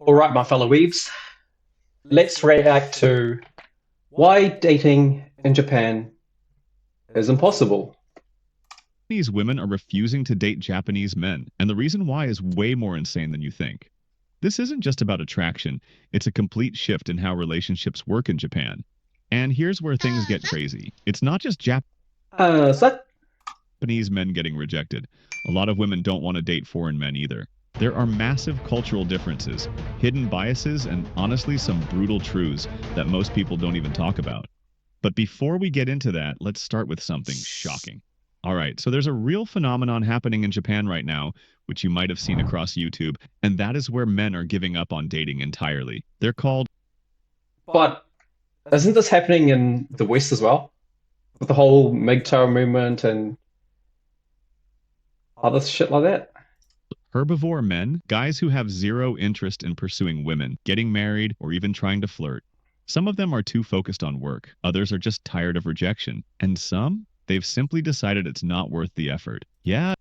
All right, my fellow weebs, let's react to why dating in Japan is impossible. Japanese women are refusing to date Japanese men, and the reason why is way more insane than you think. This isn't just about attraction, it's a complete shift in how relationships work in Japan. And here's where things get crazy. It's not just So Japanese men getting rejected. A lot of women don't want to date foreign men either. There are massive cultural differences, hidden biases, and honestly some brutal truths that most people don't even talk about. But before we get into that, let's start with something shocking. All right, so there's a real phenomenon happening in Japan right now, which you might have seen across YouTube, and that is where men are giving up on dating entirely. They're called but isn't this happening in the West as well? With the whole MGTOW movement and other shit like that? herbivore men, guys who have zero interest in pursuing women, getting married, or even trying to flirt. Some of them are too focused on work, others are just tired of rejection, and some, they've simply decided it's not worth the effort. Yeah,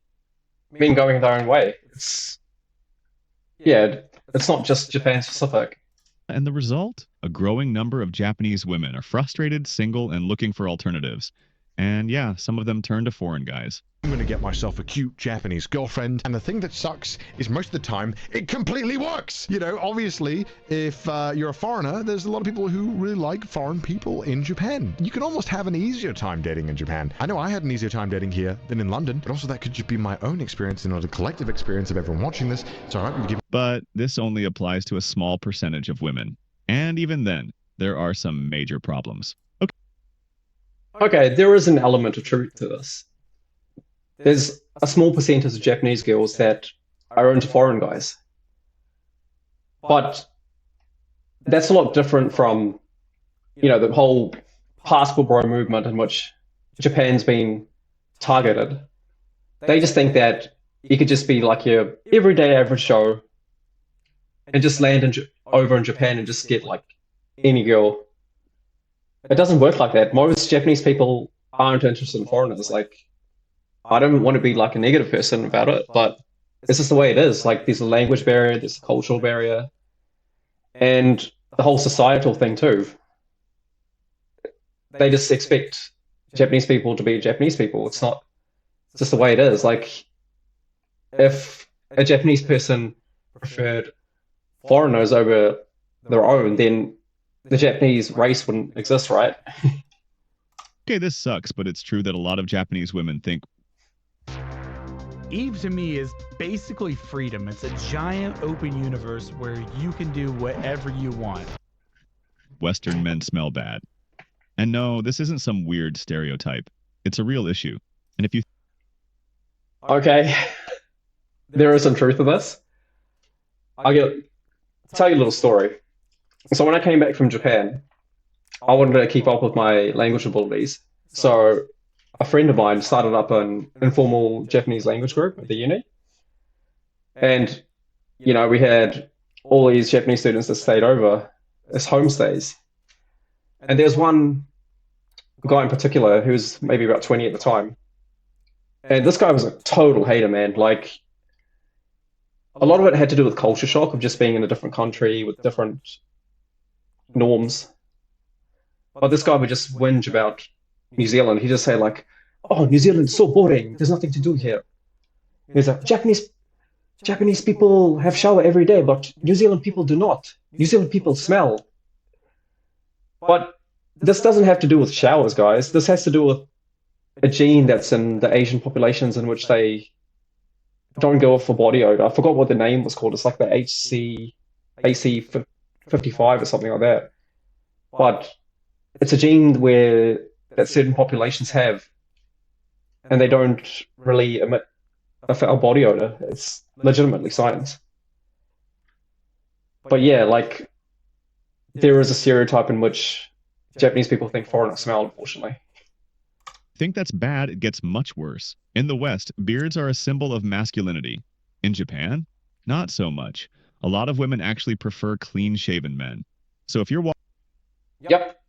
Men going their own way. Yeah, it's not just Japan specific. and the result? A growing number of Japanese women are frustrated, single, and looking for alternatives. And yeah, some of them turn to foreign guys. I'm gonna get myself a cute Japanese girlfriend, and the thing that sucks is most of the time it completely works. You know, obviously, if you're a foreigner, there's a lot of people who really like foreign people in Japan. You can almost have an easier time dating in Japan. I know I had an easier time dating here than in London, but also that could just be my own experience and not a collective experience of everyone watching this. So I might be giving. But this only applies to a small percentage of women. And even then, there are some major problems. Okay, there is an element of truth to this. There's a small percentage of Japanese girls that are into foreign guys. But that's a lot different from, the whole passport bro movement in which Japan's been targeted. They just think that you could just be like your everyday average Joe and just land over in Japan and just get like any girl. It doesn't work like that. Most Japanese people aren't interested in foreigners. Like, I don't want to be like a negative person about it, but it's just the way it is. Like, there's a language barrier, there's a cultural barrier, and the whole societal thing too. They just expect Japanese people to be Japanese people. It's not, it's just the way it is. Like, if a Japanese person preferred foreigners over their own, then the Japanese race wouldn't exist, right? Okay, this sucks, but it's true that a lot of Japanese women think Eve to me is basically freedom. It's a giant open universe where you can do whatever you want. Western men smell bad. And no, this isn't some weird stereotype. It's a real issue. And if you Okay, there is some truth to this. Tell you a little story. So when I came back from Japan, I wanted to keep up with my language abilities. So a friend of mine started up an informal Japanese language group at the uni. And, we had all these Japanese students that stayed over as homestays. And there's one guy in particular who was maybe about 20 at the time. And this guy was a total hater, man. Like, a lot of it had to do with culture shock of just being in a different country with different norms. But this guy would just whinge about New Zealand. He'd just say like, "Oh, New Zealand's so boring. There's nothing to do here." He's like, Japanese people have shower every day, but New Zealand people do not. New Zealand people smell." But this doesn't have to do with showers, guys. This has to do with a gene that's in the Asian populations in which they don't go for body odor. I forgot what the name was called. It's like the AC55 or something like that. But it's a gene that certain populations have, and they don't really emit a foul body odor. It's legitimately science. But yeah, like, there is a stereotype in which Japanese people think foreigners smell, unfortunately. think that's bad, it gets much worse. In the West, beards are a symbol of masculinity. In Japan, not so much. A lot of women actually prefer clean-shaven men. So if you're Yep.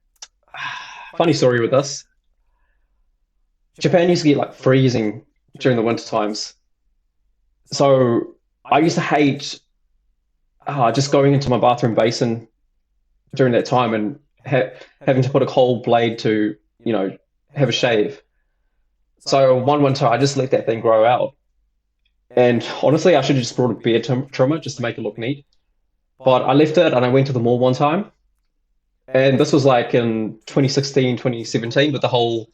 Funny story with this. Japan used to get like freezing during the winter times. So I used to hate just going into my bathroom basin during that time and having to put a cold blade to, have a shave. So one winter, I just let that thing grow out. And honestly, I should have just brought a beard trimmer just to make it look neat. But I left it and I went to the mall one time. And this was like in 2016, 2017 with the whole,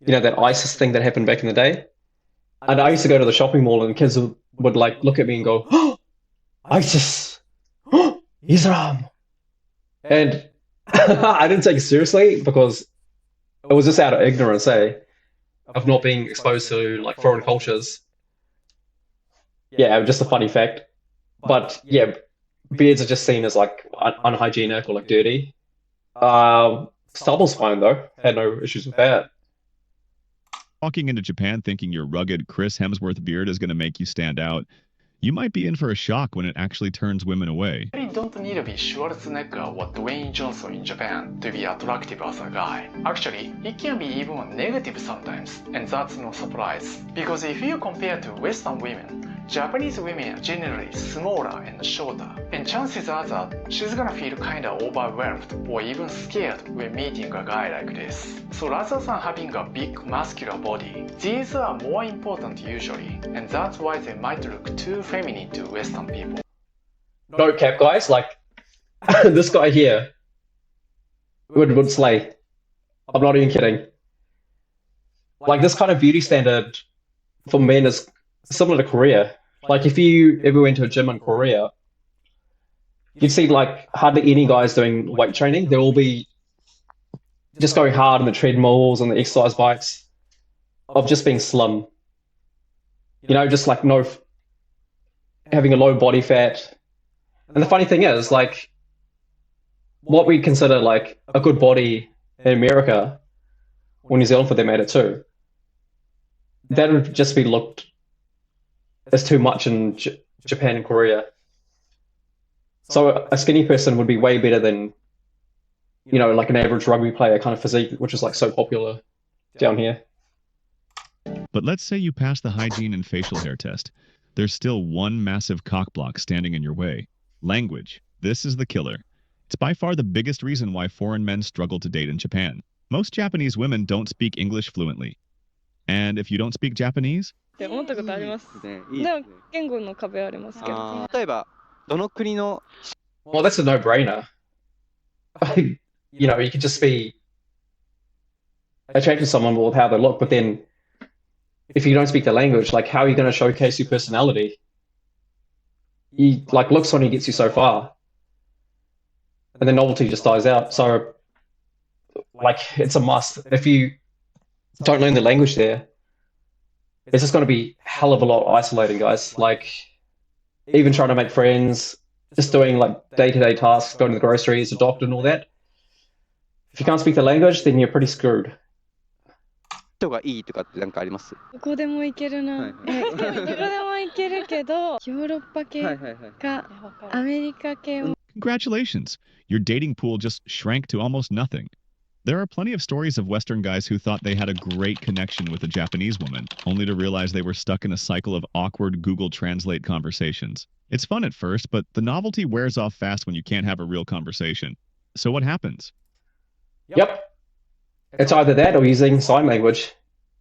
that ISIS thing that happened back in the day. And I used to go to the shopping mall and kids would like look at me and go, oh, ISIS, oh, Islam. And I didn't take it seriously because it was just out of ignorance, of not being exposed to like foreign cultures. Yeah, just a funny fact. But yeah, beards are just seen as like unhygienic or like dirty. Stubble's fine though. Had no issues with that. Walking into Japan thinking your rugged Chris Hemsworth beard is going to make you stand out, you might be in for a shock when it actually turns women away. You don't need to be Schwarzenegger or Dwayne Johnson in Japan to be attractive as a guy. Actually, it can be even negative sometimes, and that's no surprise. Because if you compare to Western women, Japanese women are generally smaller and shorter, and chances are that she's gonna feel kinda overwhelmed or even scared when meeting a guy like this. So rather than having a big muscular body, these are more important usually, and that's why they might look too feminine to Western people. No cap, guys. Like this guy here would slay. I'm not even kidding. Like this kind of beauty standard for men is similar to Korea. Like if you ever went to a gym in Korea, you'd see like hardly any guys doing weight training. They'll all be just going hard on the treadmills and the exercise bikes of just being slim. Just like having a low body fat. And the funny thing is, like, what we consider like a good body in America, or New Zealand for that matter too, that would just be looked as too much in Japan and Korea. So a skinny person would be way better than, like an average rugby player kind of physique, which is like so popular down here. But let's say you pass the hygiene and facial hair test. There's still one massive cockblock standing in your way. Language. This is the killer. It's by far the biggest reason why foreign men struggle to date in Japan. Most Japanese women don't speak English fluently. And if you don't speak Japanese, って思ったことあります。でも言語の壁はありますけど。例えばどの国の Well, that's a no-brainer. You could just be attracted to someone with how they look, but then if you don't speak the language, like how are you going to showcase your personality? Looks only gets you so far, and the novelty just dies out. So, like, it's a must. If you don't learn the language there, it's just going to be a hell of a lot isolating, guys. Like, even trying to make friends, just doing like day-to-day tasks, going to the groceries, the doctor, and all that. If you can't speak the language, then you're pretty screwed. 人がいいとかってなんかあります？どこでも行けるな。どこでも行けるけど、ヨーロッパ系かアメリカ系を。congratulations. Your dating pool just shrank to almost nothing. There are plenty of stories of Western guys who thought they had a great connection with a Japanese woman, only to realize they were stuck in a cycle of awkward Google Translate conversations. It's fun at first, but the novelty wears off fast when you can't have a real conversation. So what happens? Yep. It's either that or using sign language.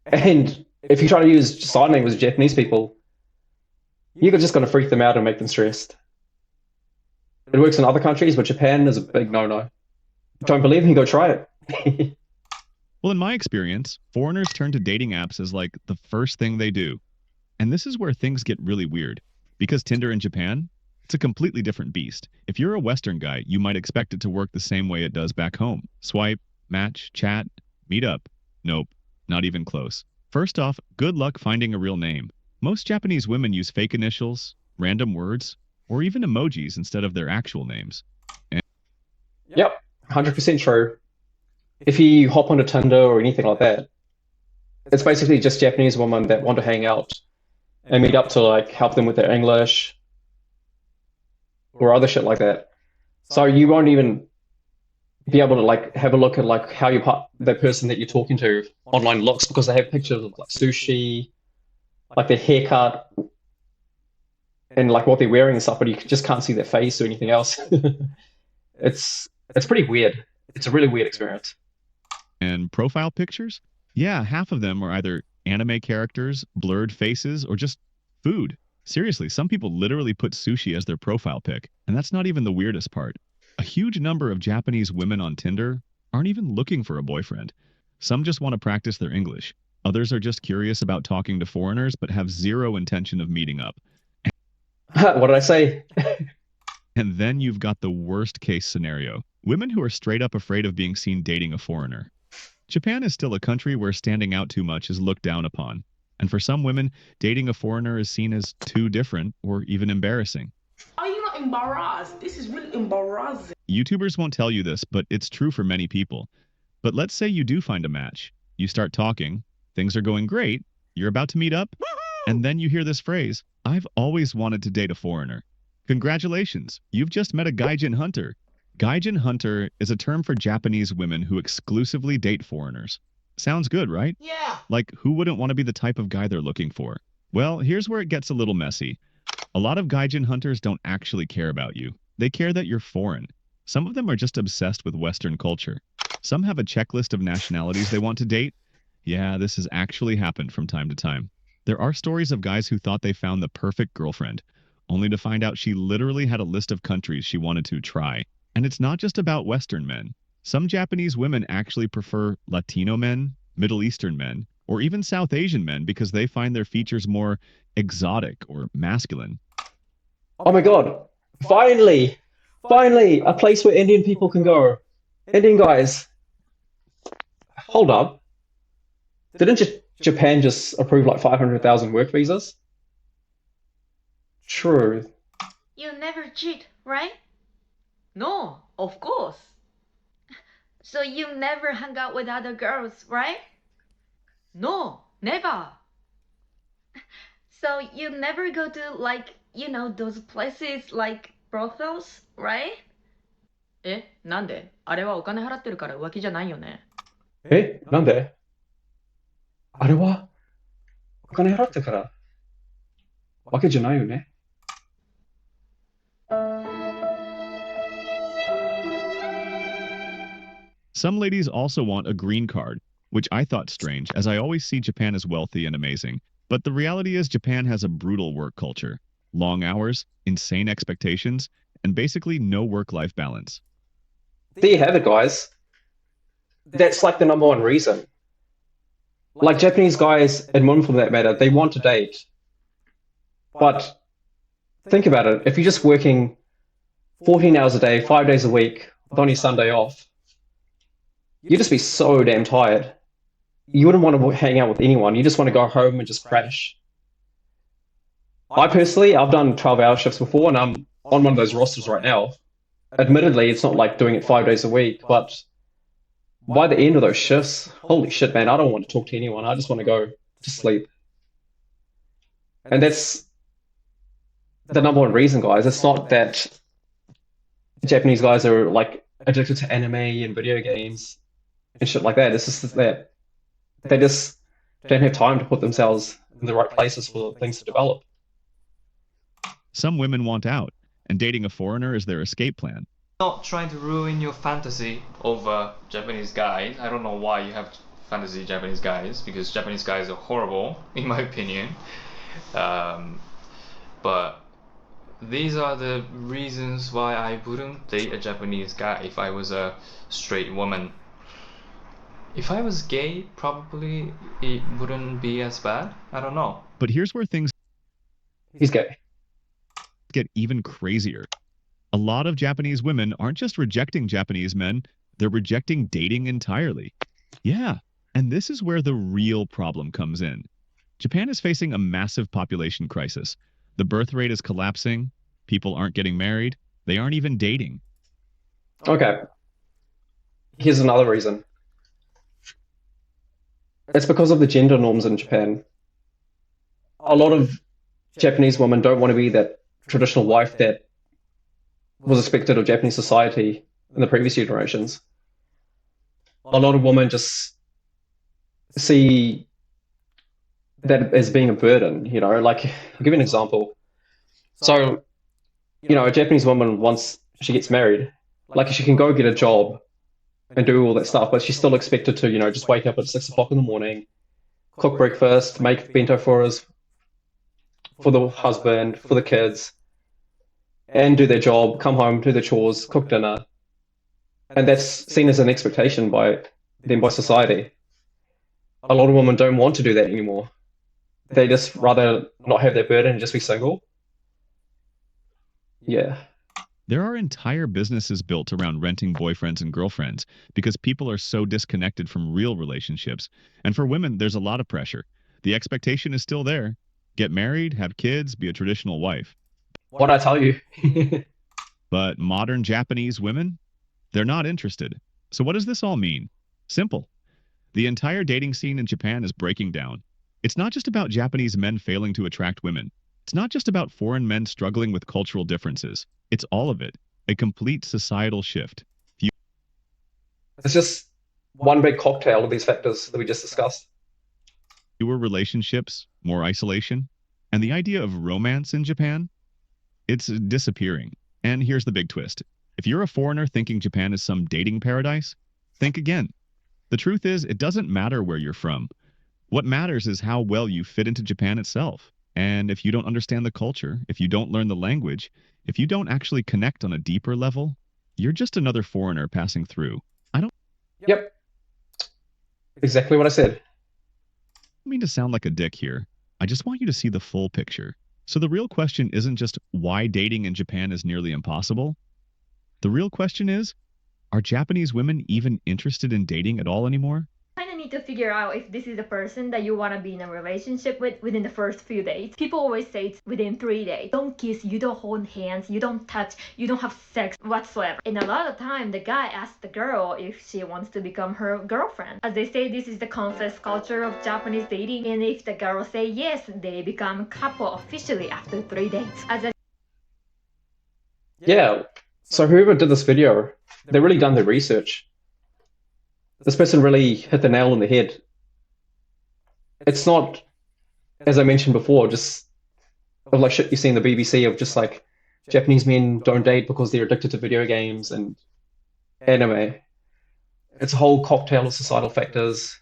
And if you try to use sign language with Japanese people, you're just going to freak them out and make them stressed. It works in other countries, but Japan is a big no-no. Don't believe me? Go try it. Well, in my experience, foreigners turn to dating apps as like the first thing they do. And this is where things get really weird. Because Tinder in Japan, it's a completely different beast. If you're a Western guy, you might expect it to work the same way it does back home. Swipe, match, chat, meet up. Nope, not even close. First off, good luck finding a real name. Most Japanese women use fake initials, random words, or even emojis instead of their actual names. Yep, 100% true. If you hop onto Tinder or anything like that, it's basically just Japanese women that want to hang out and meet up to like help them with their English or other shit like that. So you won't even be able to like have a look at like how the person that you're talking to online looks because they have pictures of like sushi, like their haircut, and like what they're wearing and stuff, but you just can't see their face or anything else. It's pretty weird. It's a really weird experience. And profile pictures? Yeah, half of them are either anime characters, blurred faces, or just food. Seriously, some people literally put sushi as their profile pic, and that's not even the weirdest part. A huge number of Japanese women on Tinder aren't even looking for a boyfriend. Some just want to practice their English. Others are just curious about talking to foreigners but have zero intention of meeting up. What did I say? And then you've got the worst case scenario. Women who are straight up afraid of being seen dating a foreigner. Japan is still a country where standing out too much is looked down upon. And for some women, dating a foreigner is seen as too different or even embarrassing. Are you not embarrassed? This is really embarrassing. YouTubers won't tell you this, but it's true for many people. But let's say you do find a match. You start talking, things are going great, you're about to meet up, and then you hear this phrase, "I've always wanted to date a foreigner." Congratulations, you've just met a gaijin hunter. Gaijin hunter is a term for Japanese women who exclusively date foreigners. Sounds good, right? Yeah. Like, who wouldn't want to be the type of guy they're looking for? Well, here's where it gets a little messy. A lot of gaijin hunters don't actually care about you. They care that you're foreign. Some of them are just obsessed with Western culture. Some have a checklist of nationalities they want to date. Yeah, this has actually happened from time to time. There are stories of guys who thought they found the perfect girlfriend, only to find out she literally had a list of countries she wanted to try. And it's not just about Western men. Some Japanese women actually prefer Latino men, Middle Eastern men, or even South Asian men because they find their features more exotic or masculine. Oh my God. Finally, a place where Indian people can go. Indian guys. Hold up. Didn't Japan just approve like 500,000 work visas? True. You never cheat, right? No, of course. So you never hung out with other girls, right? No, never. So you never go to like, those places like brothels, right? なんで？あれはお金払ってるから浮気じゃないよね。なんで？あれはお金払ってからわけじゃないよね。Some ladies also want a green card, which I thought strange, as I always see Japan as wealthy and amazing. But the reality is Japan has a brutal work culture, long hours, insane expectations, and basically no work-life balance. There you have it, guys. That's like the number one reason. Like Japanese guys, and women for that matter, they want to date. But think about it. If you're just working 14 hours a day, 5 days a week, with only Sunday off, you'd just be so damn tired. You wouldn't want to hang out with anyone. You just want to go home and just crash. I personally, I've done 12-hour shifts before, and I'm on one of those rosters right now. Admittedly, it's not like doing it 5 days a week, but by the end of those shifts, holy shit, man, I don't want to talk to anyone. I just want to go to sleep. And that's the number one reason, guys. It's not that Japanese guys are like addicted to anime and video games and shit like that. It's just that they just don't have time to put themselves in the right places for things to develop. Some women want out, and dating a foreigner is their escape plan. Not trying to ruin your fantasy over Japanese guys. I don't know why you have fantasy Japanese guys, because Japanese guys are horrible, in my opinion. But these are the reasons why I wouldn't date a Japanese guy if I was a straight woman. If I was gay, probably it wouldn't be as bad. I don't know. But here's where things He's gay. get even crazier. A lot of Japanese women aren't just rejecting Japanese men, they're rejecting dating entirely. Yeah, and this is where the real problem comes in. Japan is facing a massive population crisis. The birth rate is collapsing, people aren't getting married, they aren't even dating. Okay. Here's another reason. It's because of the gender norms in Japan. A lot of Japanese women don't want to be that traditional wife that was expected of Japanese society in the previous generations. A lot of women just see that as being a burden, like, I'll give you an example. So, a Japanese woman, once she gets married, like she can go get a job and do all that stuff, but she's still expected to, just wake up at 6 o'clock in the morning, cook breakfast, make bento for the husband, for the kids, and do their job, come home, do their chores, cook dinner. And that's seen as an expectation by society. A lot of women don't want to do that anymore. They just rather not have that burden and just be single. Yeah. There are entire businesses built around renting boyfriends and girlfriends because people are so disconnected from real relationships. And for women, there's a lot of pressure. The expectation is still there. Get married, have kids, be a traditional wife. What'd I tell you? But modern Japanese women, they're not interested. So what does this all mean? Simple. The entire dating scene in Japan is breaking down. It's not just about Japanese men failing to attract women. It's not just about foreign men struggling with cultural differences. It's all of it. A complete societal shift. It's just one big cocktail of these factors that we just discussed. Fewer relationships, more isolation, and the idea of romance in Japan, it's disappearing. And here's the big twist. If you're a foreigner thinking Japan is some dating paradise, think again. The truth is, it doesn't matter where you're from. What matters is how well you fit into Japan itself. And if you don't understand the culture, if you don't learn the language, if you don't actually connect on a deeper level, you're just another foreigner passing through. Yep. Exactly what I said. I don't mean to sound like a dick here. I just want you to see the full picture. So the real question isn't just why dating in Japan is nearly impossible. The real question is, are Japanese women even interested in dating at all anymore? Kind of need to figure out if this is the person that you want to be in a relationship with within the first few days. People always say it's within 3 days. Don't kiss, you don't hold hands, you don't touch, you don't have sex whatsoever. And a lot of time, the guy asks the girl if she wants to become her girlfriend. As they say, this is the consensus culture of Japanese dating. And if the girl say yes, they become a couple officially after 3 dates. Yeah. So whoever did this video, they really done their research. This person really hit the nail on the head. It's not, as I mentioned before, just of like shit you see in the BBC of just like Japanese men don't date because they're addicted to video games and anime. It's a whole cocktail of societal factors.